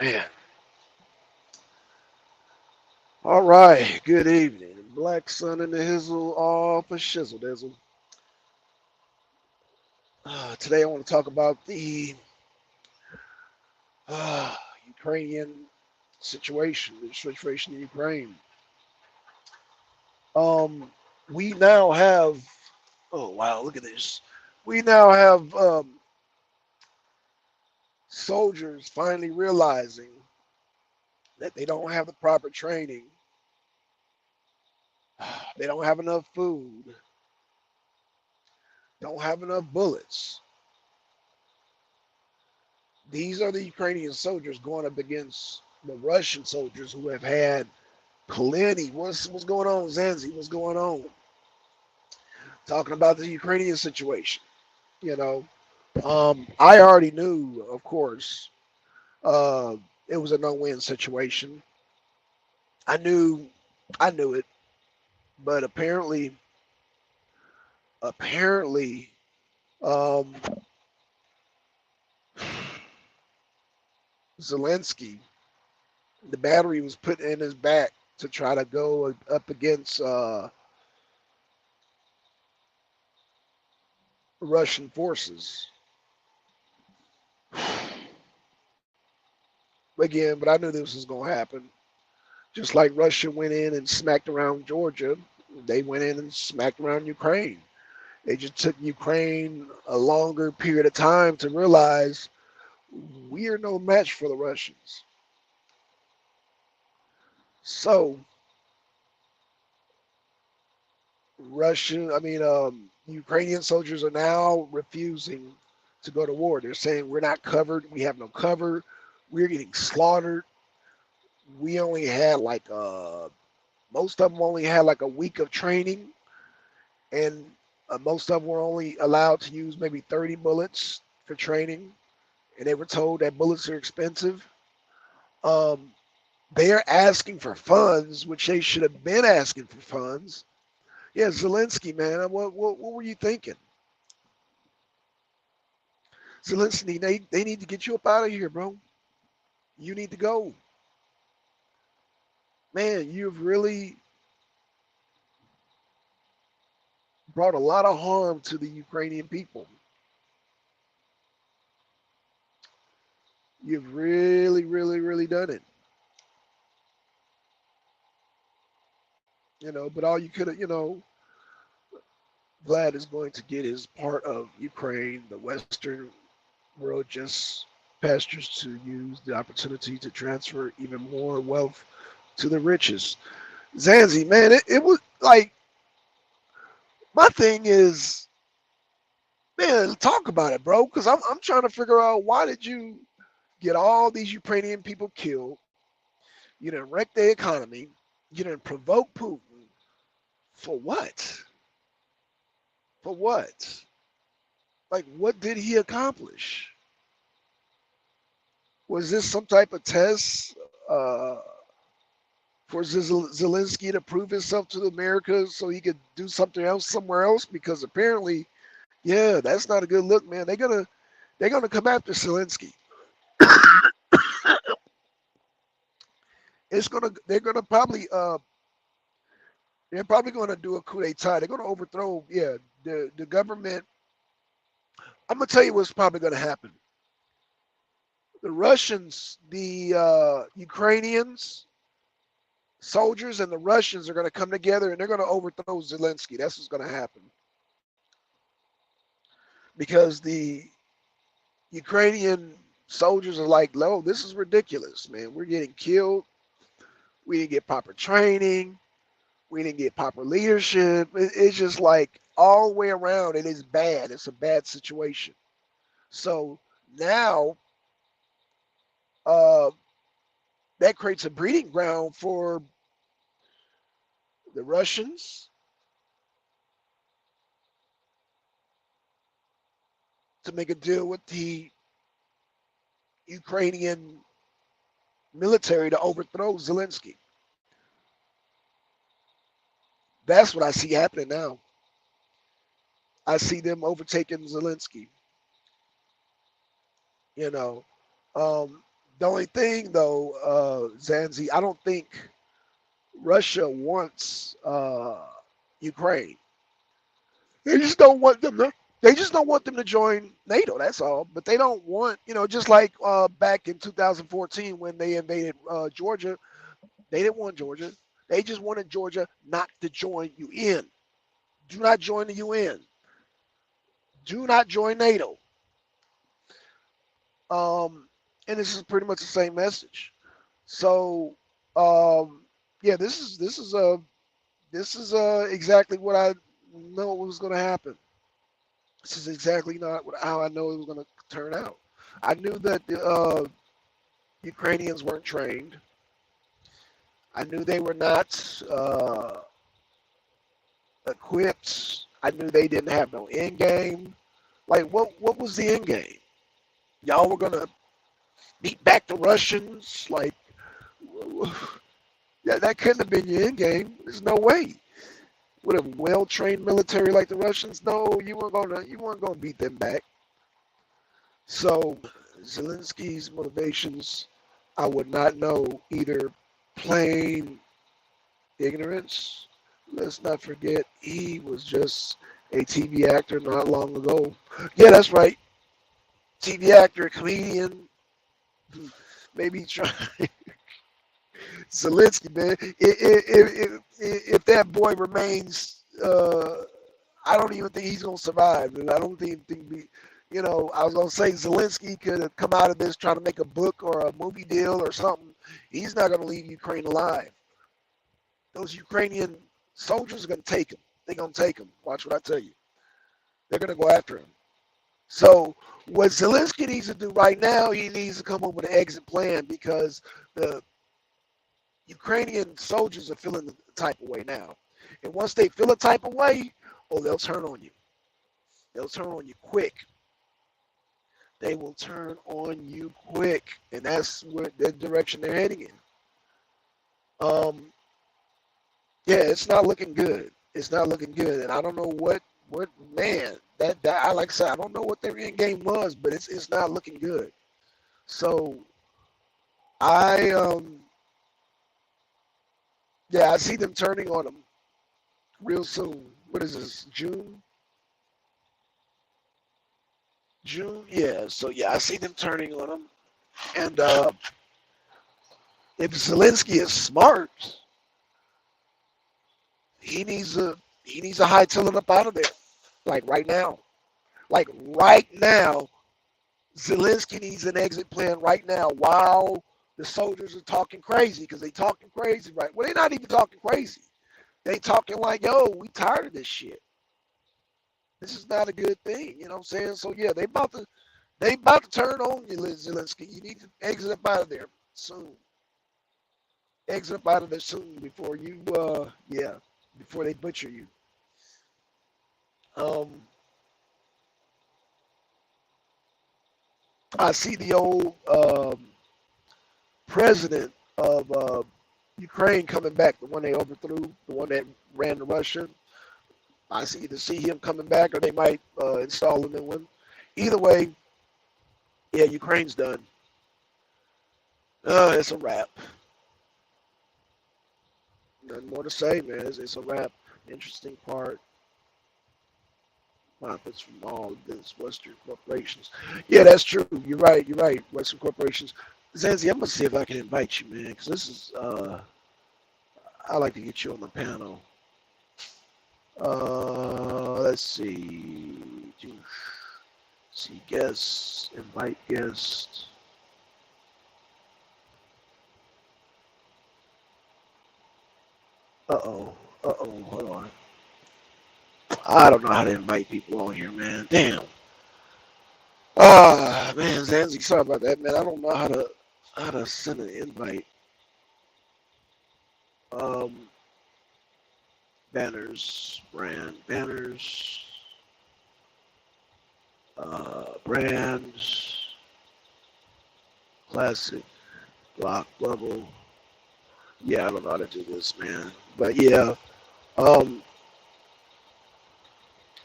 Man. All right. Good evening. Black sun in the hizzle, all for shizzle dizzle. Today I want to talk about the uh, Ukrainian situation, the situation in Ukraine. Um, we now have, oh wow, look at this. We now have soldiers finally realizing that they don't have the proper training, they don't have enough food, don't have enough bullets. These are the Ukrainian soldiers going up against the Russian soldiers who have had plenty. What's going on, Zanzi? What's going on? Talking about the Ukrainian situation. You know, I already knew, of course, uh, it was a no-win situation. I knew, I knew it, but apparently, um, Zelensky, the battery was put in his back to try to go up against Russian forces. Again, but I knew this was going to happen. Just like Russia went in and smacked around Georgia, they went in and smacked around Ukraine. They just took Ukraine a longer period of time to realize we are no match for the Russians. So, Ukrainian soldiers are now refusing to go to war. They're saying we're not covered. We have no cover. We're getting slaughtered. We only had most of them only had like a week of training, and most of them were only allowed to use maybe 30 bullets for training, and they were told that bullets are expensive. Um, they're asking for funds, which they should have been asking for funds. Yeah, Zelensky, man, what were you thinking? Zelensky, they need to get you up out of here, bro. You need to go. Man, you've really brought a lot of harm to the Ukrainian people. You've really, really, really done it. But all you could have, Vlad is going to get his part of Ukraine. The Western world just pastures to use the opportunity to transfer even more wealth to the richest. Zanzi, man, it was like my thing is, man, talk about it, bro, because I'm trying to figure out why did you get all these Ukrainian people killed? You didn't wreck the economy. You didn't provoke Putin for what? For what? Like, what did he accomplish? Was this some type of test for Zelensky to prove himself to America so he could do something else somewhere else? Because apparently, yeah, that's not a good look, man. They're gonna come after Zelensky. It's gonna they're probably gonna do a coup d'état. They're gonna overthrow, yeah, the government. I'm gonna tell you what's probably gonna happen. The Russians, the Ukrainians, soldiers, and the Russians are gonna come together and they're gonna overthrow Zelensky. That's what's gonna happen because the Ukrainian soldiers are like, "No, this is ridiculous, man. We're getting killed. We didn't get proper training. We didn't get proper leadership. It's just like all the way around. It is bad. It's a bad situation." So now uh, that creates a breeding ground for the Russians to make a deal with the Ukrainian military to overthrow Zelensky. That's what I see happening now. I see them overtaking Zelensky. You know, um, The only thing, though, Zanzi, I don't think Russia wants Ukraine. They just don't want them to. They just don't want them to join NATO. That's all. But they don't want, just like back in 2014 when they invaded Georgia. They didn't want Georgia. They just wanted Georgia not to join UN. Do not join the UN. Do not join NATO. And this is pretty much the same message. So, yeah, this is exactly what I know was going to happen. This is exactly not how I know it was going to turn out. I knew that the Ukrainians weren't trained. I knew they were not equipped. I knew they didn't have no end game. Like, what was the end game? Y'all were gonna beat back the Russians? Like, yeah, that couldn't have been your end game. There's no way. With a well-trained military like the Russians, no, you weren't gonna beat them back. So Zelensky's motivations, I would not know, either plain ignorance. Let's not forget he was just a TV actor not long ago. Yeah, that's right. TV actor, comedian, maybe try Zelensky, man. If that boy remains, I don't even think he's gonna survive. And I don't think I was gonna say Zelensky could have come out of this trying to make a book or a movie deal or something. He's not gonna leave Ukraine alive. Those Ukrainian soldiers are gonna take him. They're gonna take him. Watch what I tell you. They're gonna go after him. So what Zelensky needs to do right now, he needs to come up with an exit plan because the Ukrainian soldiers are feeling the type of way now. And once they feel a type of way, oh, they'll turn on you. They'll turn on you quick. They will turn on you quick. And that's where the direction they're heading in. Yeah, it's not looking good. It's not looking good. And I don't know what man, that I like I said, I don't know what their end game was, but it's not looking good. So I yeah, I see them turning on them real soon. What is this? June? June? Yeah. So yeah, I see them turning on them. And if Zelensky is smart, he needs a hightail it up out of there. Like right now. Like right now, Zelensky needs an exit plan right now while the soldiers are talking crazy because they talking crazy, right? Well, they're not even talking crazy. They talking like, yo, we tired of this shit. This is not a good thing. You know what I'm saying? So yeah, they about to turn on you, Zelensky. You need to exit up out of there soon. Exit up out of there soon before you before they butcher you. Um I see the old president of Ukraine coming back, the one they overthrew, the one that ran to Russia. I see either see him coming back or they might install a new one. Either way, yeah, Ukraine's done. It's a wrap. Nothing more to say, man. It's a wrap. Interesting part. Profits from all these Western corporations. Yeah, that's true. You're right. You're right. Western corporations. Zanzi, I'm gonna see if I can invite you, man, because this is. I like to get you on the panel. Let's see. See guests. Invite guests. Uh-oh. Uh-oh. Hold on. I don't know how to invite people on here, man. Damn. Ah, man, Zanzi, sorry about that, man. I don't know how to send an invite. Um, banners, banners, brands, classic, block, bubble. Yeah, I don't know how to do this, man. But yeah, um,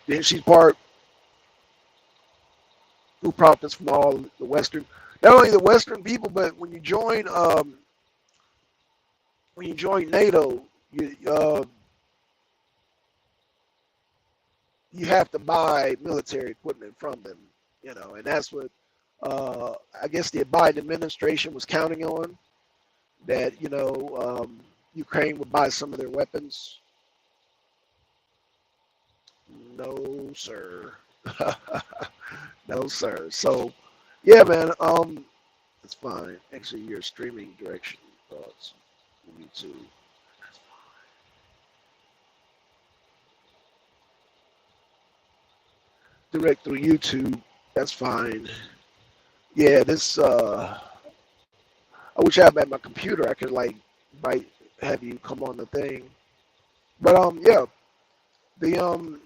the interesting part, who profits from all the Western? not only the Western people, but when you join NATO, you have to buy military equipment from them, and that's what I guess the Biden administration was counting on, that Ukraine would buy some of their weapons. No, sir. No, sir. So, yeah, man. It's fine. Actually, your streaming direction thoughts. YouTube. Direct through YouTube. That's fine. Yeah, this. I wish I had at my computer. I could like, might have you come on the thing. But yeah. The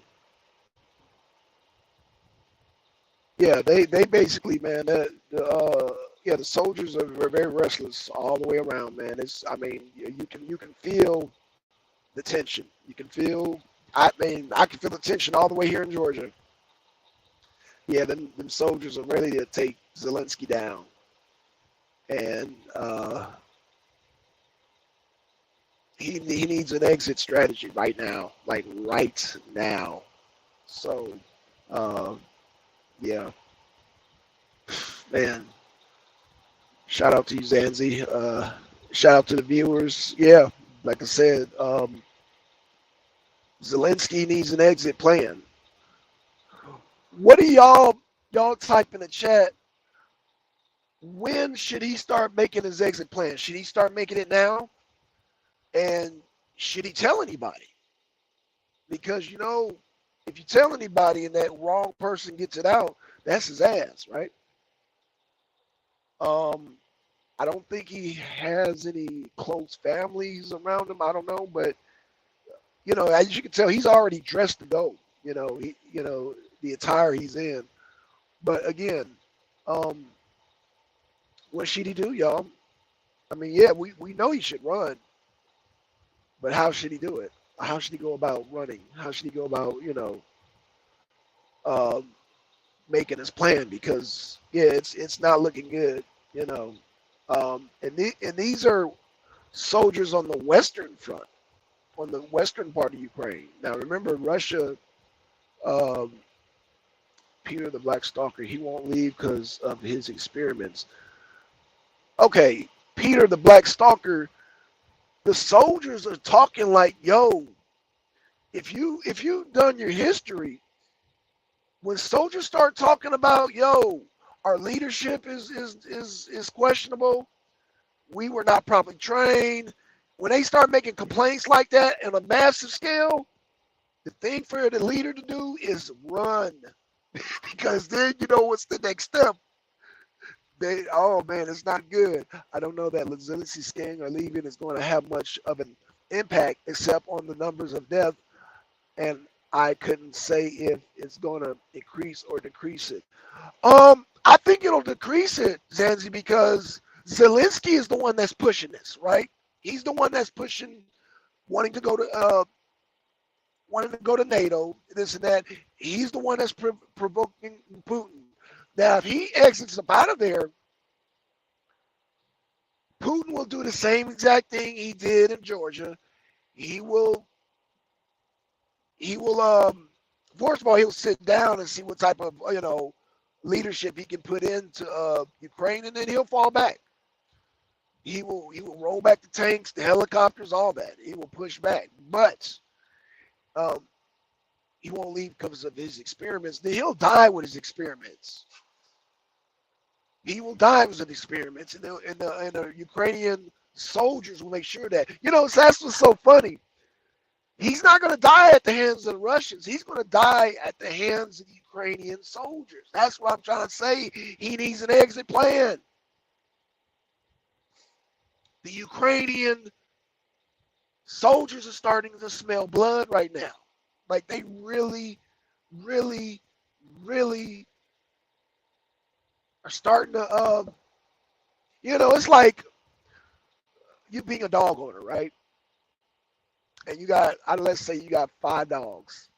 Yeah, they basically, man, yeah, the soldiers are very restless all the way around, man. I mean, you can feel the tension. You can feel, I mean, I can feel the tension all the way here in Georgia. Yeah, them soldiers are ready to take Zelensky down, and he needs an exit strategy right now, like right now. So, uh, yeah, man. Shout out to you, Zanzi. Shout out to the viewers. Yeah, like I said, Zelensky needs an exit plan. What do y'all type in the chat? When should he start making his exit plan? Should he start making it now? And should he tell anybody? Because if you tell anybody and that wrong person gets it out, that's his ass, right? I don't think he has any close families around him. I don't know, but as you can tell, he's already dressed to go. The attire he's in. But again, um, what should he do, y'all? I mean, yeah, we know he should run, but how should he do it? How should he go about running? How should he go about, um, making his plan? Because yeah, it's not looking good, you know. And these are soldiers on the western front, on the western part of Ukraine. Now remember, Russia, um, Peter the Black Stalker, he won't leave because of his experiments. Okay, Peter the Black Stalker, the soldiers are talking like, yo, if you've done your history, when soldiers start talking about, yo, our leadership is questionable, we were not properly trained. When they start making complaints like that on a massive scale, the thing for the leader to do is run. Because then you know what's the next step. Oh man, it's not good. I don't know that Zelensky staying or leaving is going to have much of an impact except on the numbers of death, and I couldn't say if it's going to increase or decrease it. I think it'll decrease it, Zanzi, because Zelensky is the one that's pushing this, right? He's the one that's pushing, wanting to go to NATO, this and that. He's the one that's provoking Putin. Now, if he exits up out of there, Putin will do the same exact thing he did in Georgia. He will, first of all, he'll sit down and see what type of, leadership he can put into Ukraine, and then he'll fall back. He will roll back the tanks, the helicopters, all that. He will push back, but um, he won't leave because of his experiments. Then he'll die with his experiments. He will die with his experiments, and the Ukrainian soldiers will make sure that. So that's what's so funny. He's not going to die at the hands of the Russians. He's going to die at the hands of the Ukrainian soldiers. That's what I'm trying to say. He needs an exit plan. The Ukrainian soldiers are starting to smell blood right now. Like they really, really, really are starting to, it's like you being a dog owner, right? And you got, let's say you got 5 dogs.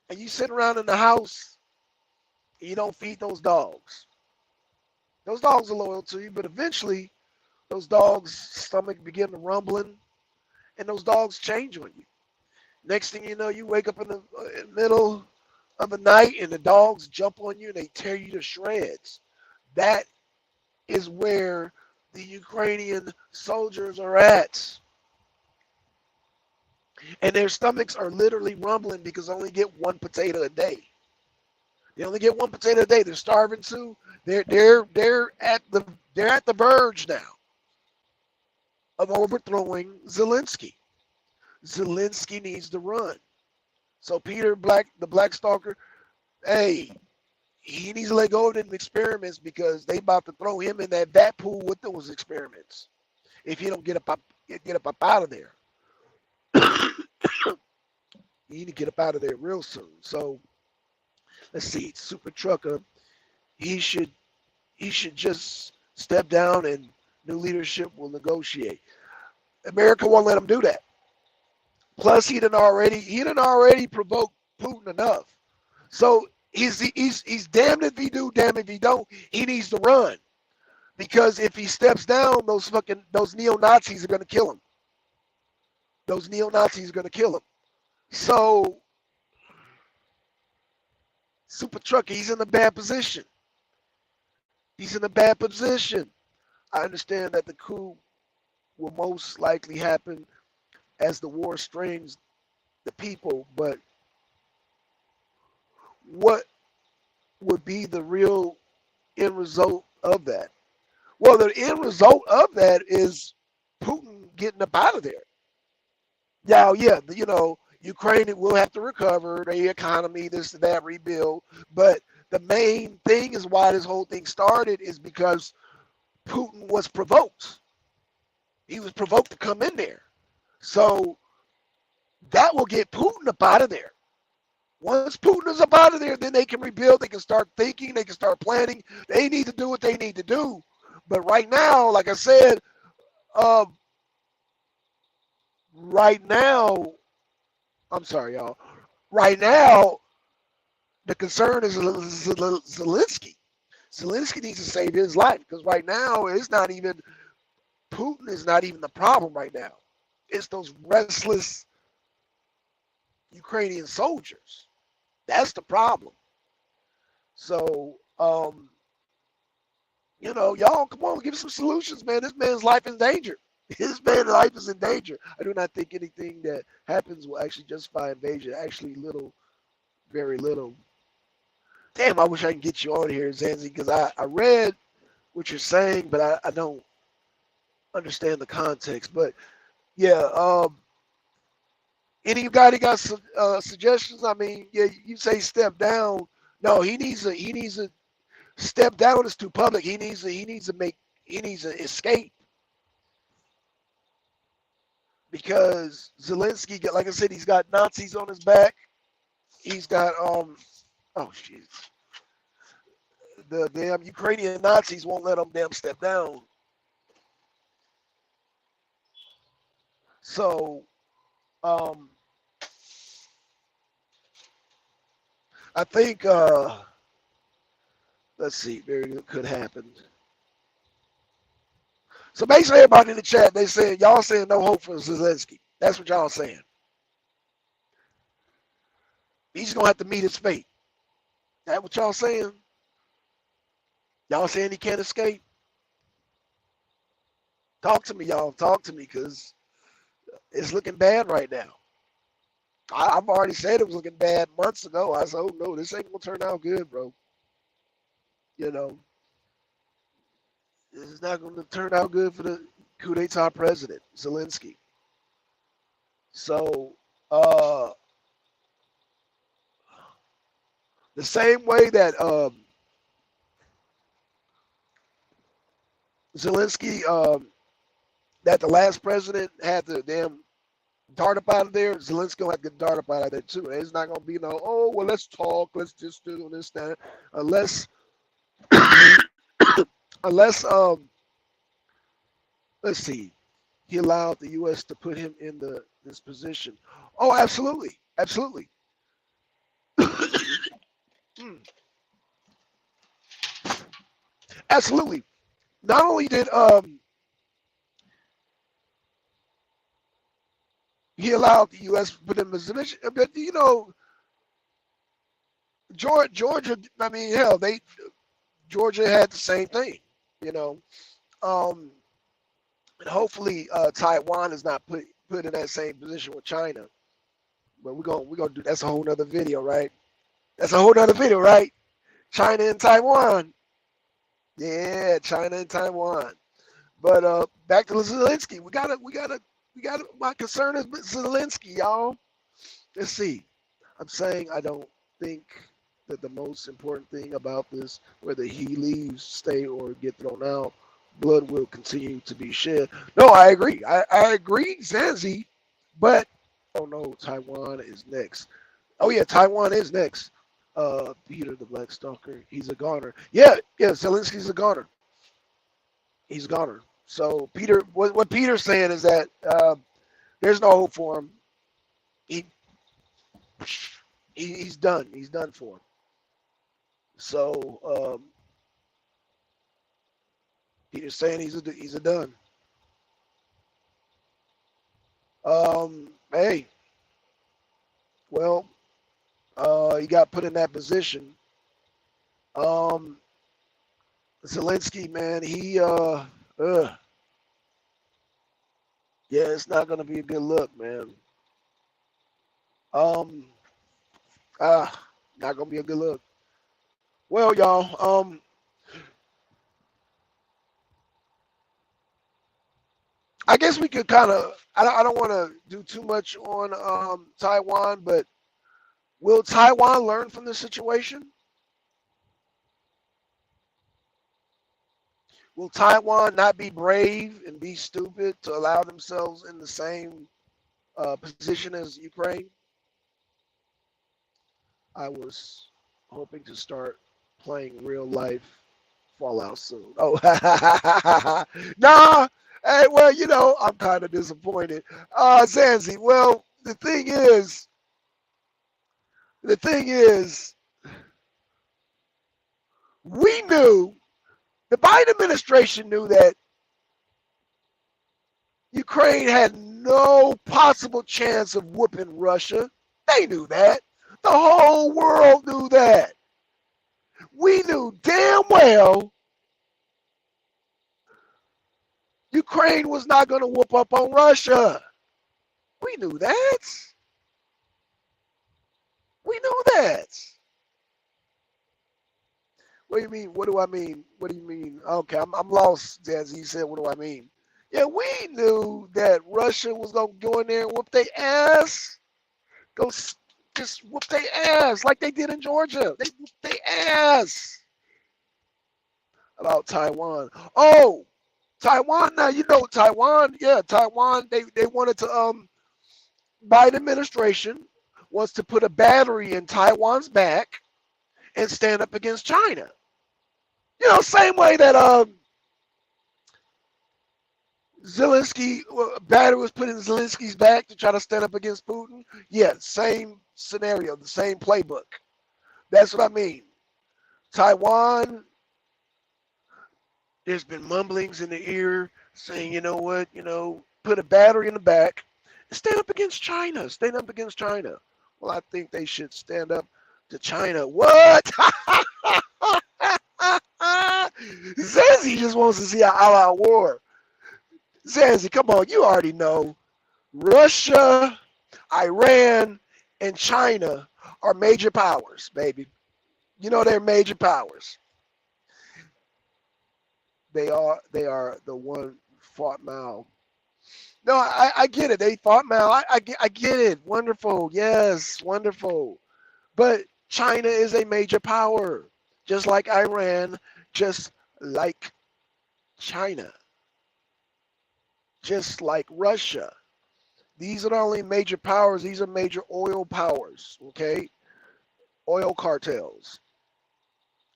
And you sit around in the house and you don't feed those dogs. Those dogs are loyal to you, but eventually those dogs' stomach begin to rumbling, and those dogs change on you. Next thing you know, you wake up in the middle of the night, and the dogs jump on you and they tear you to shreds. That is where the Ukrainian soldiers are at. And their stomachs are literally rumbling because they only get one potato a day. They only get one potato a day. They're starving too. They're at the verge now of overthrowing Zelensky. Zelensky needs to run. So Peter Black, the Black Stalker, hey, he needs to let go of them experiments because they about to throw him in that bat pool with those experiments. If he don't get up out of there, you need to get up out of there real soon. So let's see, Super Trucker, he should just step down and new leadership will negotiate. America won't let him do that. Plus, he done already provoked Putin enough. So he's damned if he do, damned if he don't. He needs to run because if he steps down, those neo Nazis are gonna kill him. Those neo Nazis are gonna kill him. So Super Trucker, he's in a bad position. He's in a bad position. I understand that the coup will most likely happen as the war strains the people, but what would be the real end result of that? Well, the end result of that is Putin getting up out of there. Now, yeah, Ukraine will have to recover their economy, this and that, rebuild. But the main thing is why this whole thing started is because Putin was provoked. He was provoked to come in there. So that will get Putin up out of there. Once Putin is up out of there, then they can rebuild. They can start thinking. They can start planning. They need to do what they need to do. But right now, like I said, right now, I'm sorry, y'all. Right now, the concern is Zelensky. Zelensky needs to save his life because right now Putin is not even the problem right now. It's those restless Ukrainian soldiers. That's the problem. So, y'all, come on, give some solutions, man. This man's life is in danger. His man's life is in danger. I do not think anything that happens will actually justify invasion. Actually, very little. Damn, I wish I could get you on here, Zanzi, because I read what you're saying, but I don't understand the context. But yeah, anybody got some suggestions? I mean, yeah, you say step down. No, he needs a step down is too public. He needs to escape because Zelensky, like I said, he's got Nazis on his back. He's got shit. The damn Ukrainian Nazis won't let him damn step down. So I think let's see, very good could happen. So basically everybody in the chat, y'all saying no hope for Zelensky. That's what y'all saying. He's gonna have to meet his fate. That what y'all saying? Y'all saying he can't escape? Talk to me, y'all. Talk to me, because it's looking bad right now. I've already said it was looking bad months ago. I said, oh no, this ain't gonna turn out good, bro. This is not gonna turn out good for the coup d'etat president, Zelensky. So the same way that Zelensky, that the last president had to damn dart up out of there, Zelensky gonna have to dart up out of there too. It's not gonna be no, oh well, let's talk, let's just do this, that, unless unless let's see, he allowed the U.S. to put him in this position. Oh, absolutely, absolutely. Absolutely. Not only did he allowed the U.S. put him in position, but Georgia. I mean, hell, Georgia had the same thing. You know, um, and hopefully Taiwan is not put in that same position with China. But we're gonna do that's a whole nother video, right? That's a whole nother video, right? China and Taiwan. Yeah, China and Taiwan. But back to Zelensky. We gotta. My concern is Zelensky, y'all. Let's see. I'm saying I don't think that the most important thing about this, whether he leaves, stay, or get thrown out, blood will continue to be shed. No, I agree. I agree, Zanzi, but oh no, Taiwan is next. Oh yeah, Taiwan is next. Peter the Black Stalker, he's a goner. Yeah, Zelensky's a goner. He's a goner. So Peter, what Peter's saying is that there's no hope for him. He, he's done. He's done for. So Peter's saying he's a done. Hey, well, he got put in that position. Zelensky, man, yeah, it's not gonna be a good look, man. Um, not gonna be a good look. Well, y'all, I guess we could kind of. I don't want to do too much on Taiwan, but will Taiwan learn from the situation? Will Taiwan not be brave and be stupid to allow themselves in the same position as Ukraine? I was hoping to start playing real life Fallout soon. Oh, nah. Hey, well, I'm kind of disappointed. Zanzi, well, the thing is, we knew, the Biden administration knew that Ukraine had no possible chance of whooping Russia. They knew that. The whole world knew that. We knew damn well Ukraine was not going to whoop up on Russia. We knew that. We knew that. What do you mean? What do I mean? What do you mean? Okay, I'm lost, as he said. What do I mean? Yeah, we knew that Russia was going to go in there and whoop their ass. Just whoop their ass like they did in Georgia. They whooped their ass. About Taiwan. Oh, Taiwan now, Taiwan, yeah, Taiwan, they wanted to Biden administration wants to put a battery in Taiwan's back and stand up against China. Same way that Zelensky battery was put in Zelensky's back to try to stand up against Putin. Yeah, same scenario, the same playbook. That's what I mean. Taiwan, there's been mumblings in the ear saying, you know what, put a battery in the back and stand up against China. Stand up against China. Well, I think they should stand up to China. What? Zanzi just wants to see an all-out war. Zanzi, come on, you already know. Russia, Iran, and China are major powers, baby. They're major powers. They are the one fought Mao. No, I get it. They fought Mao. I get it. Wonderful. Yes, wonderful. But China is a major power, just like Iran, just like China, just like Russia. These are not only major powers, these are major oil powers, okay? Oil cartels.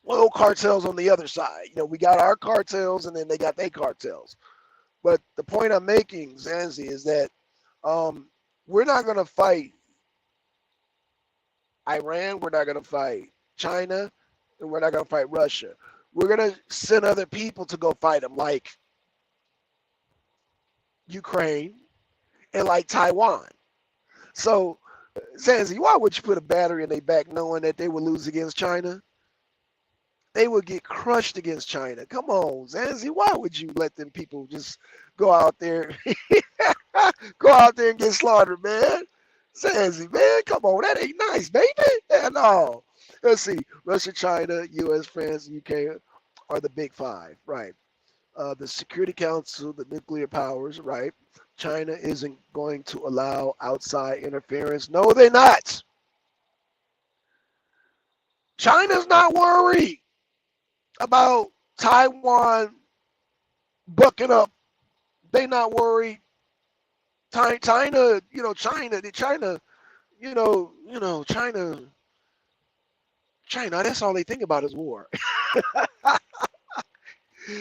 Oil cartels on the other side. We got our cartels and then they got their cartels. But the point I'm making, Zanzi, is that we're not going to fight Iran, we're not going to fight China, and we're not going to fight Russia. we're going to send other people to go fight them, like Ukraine and like Taiwan. So, Zanzi, why would you put a battery in their back knowing that they would lose against China? They would get crushed against China. Come on, Zanzi, why would you let them people just go out there, go out there and get slaughtered, man? Zanzi, man, come on, that ain't nice, baby. Yeah, no. Let's see, Russia, China, U.S., France, U.K. are the big five, right? The Security Council, the nuclear powers, right? China isn't going to allow outside interference. No, they're not. China's not worried about Taiwan bucking up. They not worried. China, China. That's all they think about is war.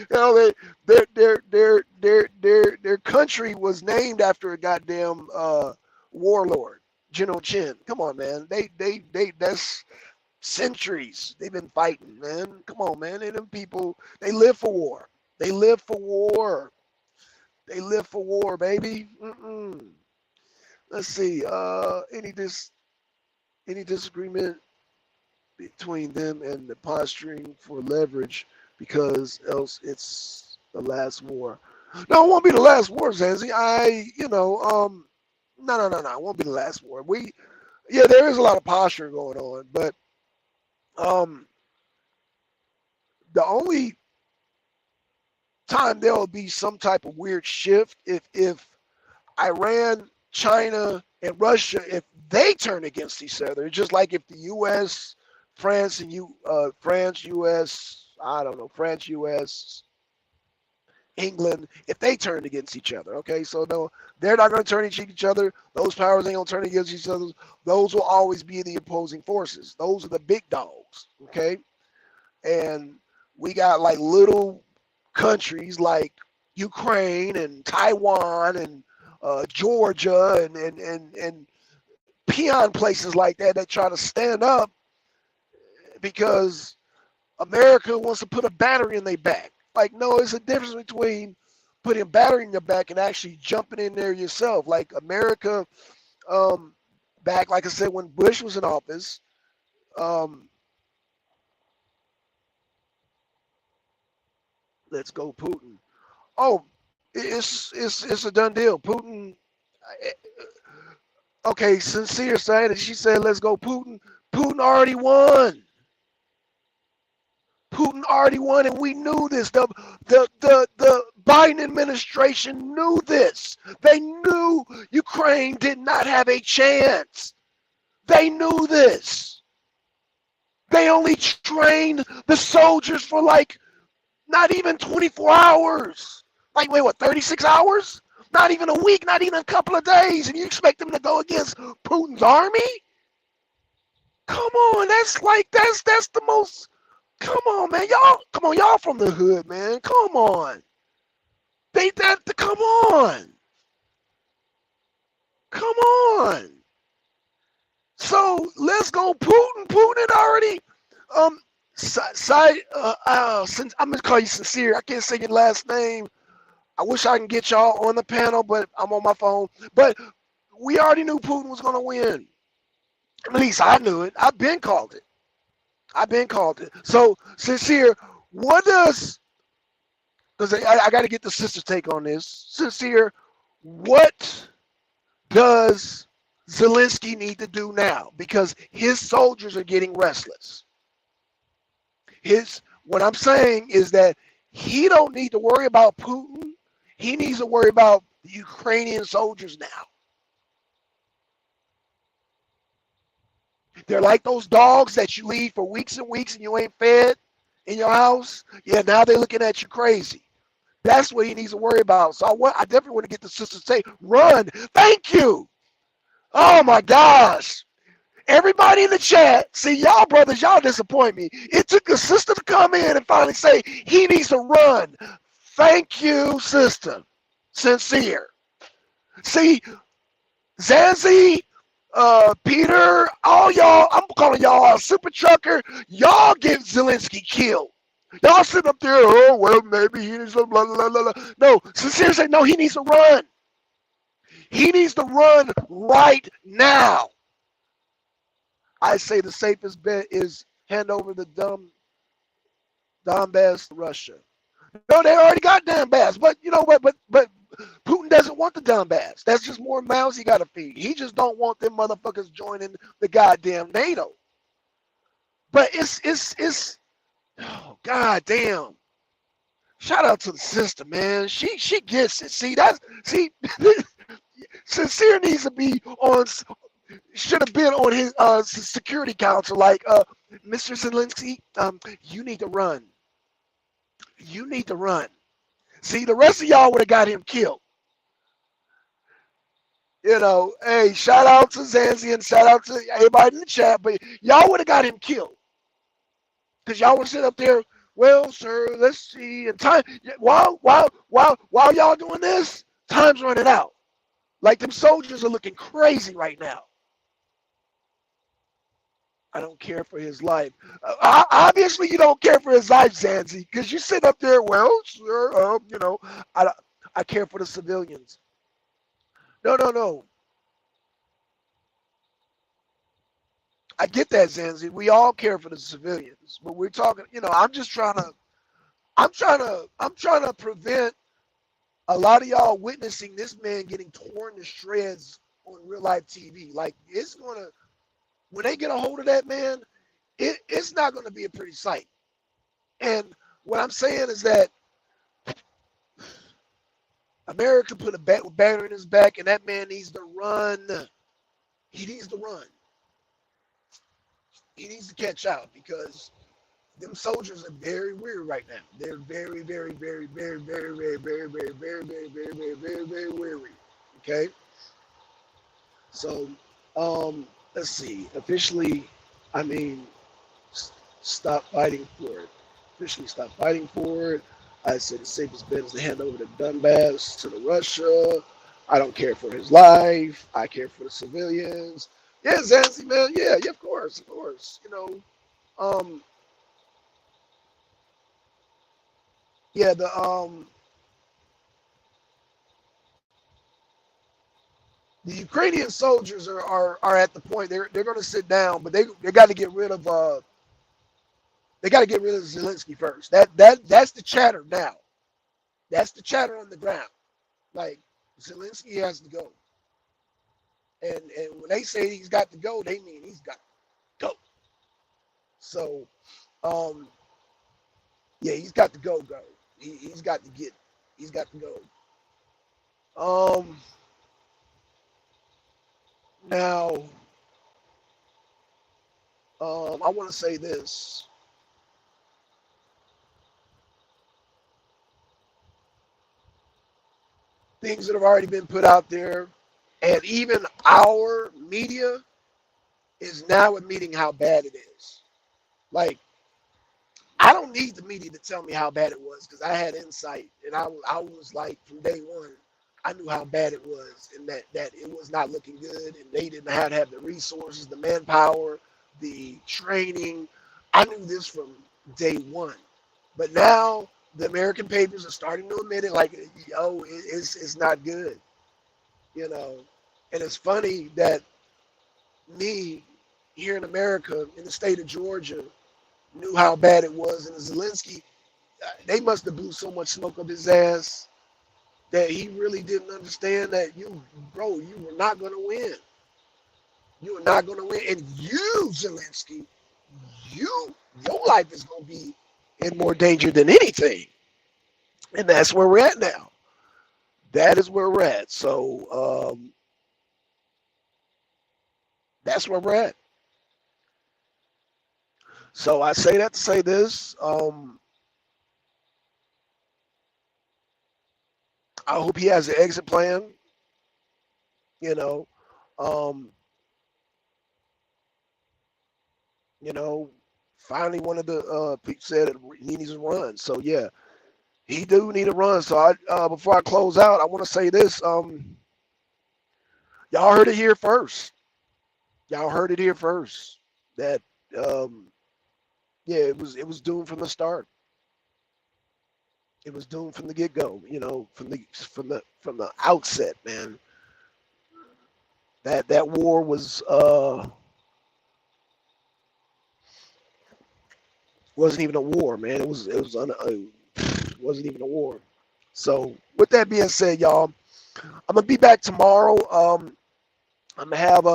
Their country was named after a goddamn warlord, General Chin. Come on, man. That's centuries they've been fighting, man. Come on, man. And them people, they live for war. They live for war. They live for war, baby. Let's see. Any disagreement between them and the posturing for leverage, because else it's the last war. No, it won't be the last war, Zanzi. No, it won't be the last war. There is a lot of posturing going on, but the only time there will be some type of weird shift if Iran, China, and Russia, if they turn against each other, just like if the U.S., France, U.S., England, if they turn against each other, okay? So no, they're not going to turn against each other. Those powers ain't going to turn against each other. Those will always be the opposing forces. Those are the big dogs, okay? And we got like little countries like Ukraine and Taiwan and Georgia and peon places like that try to stand up because America wants to put a battery in their back. Like, no, it's a difference between putting a battery in your back and actually jumping in there yourself. Like America, back, like I said, when Bush was in office, let's go Putin. Oh, it's a done deal. Putin. Okay, Sincere saying it. She said, "Let's go Putin." Putin already won. Putin already won, and we knew this. The Biden administration knew this. They knew Ukraine did not have a chance. They knew this. They only trained the soldiers for like not even 24 hours. Like, wait, what, 36 hours? Not even a week, not even a couple of days, and you expect them to go against Putin's army? Come on, that's the most. Come on, man, y'all from the hood, man. Come on, come on. So let's go, Putin. Putin already since I'm gonna call you Sincere. I can't say your last name. I wish I can get y'all on the panel, but I'm on my phone. But we already knew Putin was gonna win. At least I knew it. I've been called it. So, Sincere, what does, because I got to get the sister's take on this. Sincere, what does Zelensky need to do now? Because his soldiers are getting restless. What I'm saying is that he don't need to worry about Putin. He needs to worry about the Ukrainian soldiers now. They're like those dogs that you leave for weeks and weeks and you ain't fed in your house. Yeah, now they're looking at you crazy. That's what he needs to worry about. So I definitely want to get the sister to say, run. Thank you. Oh my gosh. Everybody in the chat, see, y'all brothers, y'all disappoint me. It took a sister to come in and finally say he needs to run. Thank you, sister. Sincere. See, Zanzi, Peter, all y'all, I'm calling y'all a super trucker. Y'all get Zelensky killed. Y'all sitting up there, oh, well, maybe he needs to blah, blah, blah, blah. No, seriously, no, he needs to run. He needs to run right now. I say the safest bet is hand over the Donbass to Russia. No, they already got Donbass, but you know what? But Putin doesn't want the Donbass. That's just more mouths he got to feed. He just don't want them motherfuckers joining the goddamn NATO. But it's oh goddamn. Shout out to the sister, man. She gets it. See Sincere needs to be on. Should have been on his security council. Like, Mr. Zelensky, you need to run. You need to run. See, the rest of y'all would have got him killed. You know, hey, shout out to Zanzi and shout out to everybody in the chat, but y'all would have got him killed. Because y'all would sit up there, well, sir, let's see. And time while y'all doing this, time's running out. Like them soldiers are looking crazy right now. I don't care for his life. Obviously, you don't care for his life, Zanzi, because you sit up there, well, sir, you know, I care for the civilians. No. I get that, Zanzi. We all care for the civilians, but we're talking, you know, I'm trying to prevent a lot of y'all witnessing this man getting torn to shreds on real life TV. Like, it's gonna, when they get a hold of that man, it's not going to be a pretty sight. And what I'm saying is that America put a banner in his back, and that man needs to run. He needs to run. He needs to catch out because them soldiers are very weary right now. They're very, very, very, very, very, very, very, very, very, very, very, very, very, very weary. Okay. So, let's see. Officially, I mean, stop fighting for it. Officially stop fighting for it. I said the safest bet is to hand over the Donbass to the Russia. I don't care for his life. I care for the civilians. Yeah, Zanzi, man. Yeah, of course. You know, yeah, the Ukrainian soldiers are at the point they're going to sit down, but they got to get rid of Zelensky first. That's the chatter now. That's the chatter on the ground. Like, Zelensky has to go, and when they say he's got to go, they mean he's got to go. So, yeah, he's got to go. He's got to get. He's got to go. Now, I want to say this. Things that have already been put out there, and even our media is now admitting how bad it is. Like, I don't need the media to tell me how bad it was because I had insight, and I was like, from day one, I knew how bad it was, and that it was not looking good, and they didn't have the resources, the manpower, the training. I knew this from day one. But now the American papers are starting to admit it, like, yo, it's not good, you know. And it's funny that me here in America, in the state of Georgia, knew how bad it was, and Zelensky, they must have blew so much smoke up his ass that he really didn't understand that you were not going to win. You are not going to win. And you, Zelensky, your life is going to be in more danger than anything. And that's where we're at now. That is where we're at. So, that's where we're at. So I say that to say this. I hope he has an exit plan. You know, finally one of the people said he needs to run. So yeah, he do need to run. So I before I close out, I want to say this. Y'all heard it here first. Y'all heard it here first. That yeah, it was doomed from the start. It was doomed from the get-go. From the outset, man. That war wasn't even a war, man. Wasn't even a war. So with that being said, y'all, I'm gonna be back tomorrow. I'm gonna have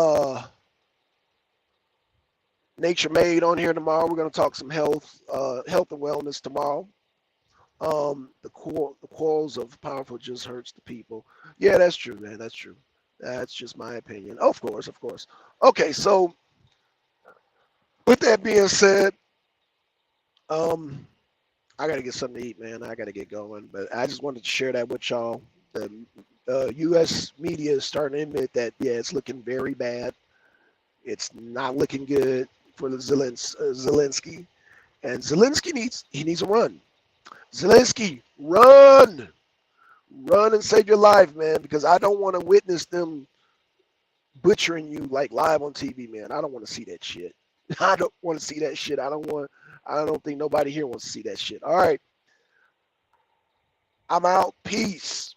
Nature Made on here tomorrow. We're gonna talk some health and wellness tomorrow. The quarrels of powerful just hurts the people. Yeah, that's true, man. That's true. That's just my opinion. Of course, of course. Okay, so with that being said, um, I gotta get something to eat, man. I gotta get going. But I just wanted to share that with y'all. The U.S. media is starting to admit that, yeah, it's looking very bad. It's not looking good for the Zelensky, and Zelensky needs a run. Zelensky, run and save your life, man, because I don't want to witness them butchering you like live on TV, man. I don't want to see that shit. I don't want to see that shit. I don't think nobody here wants to see that shit. All right. I'm out. Peace.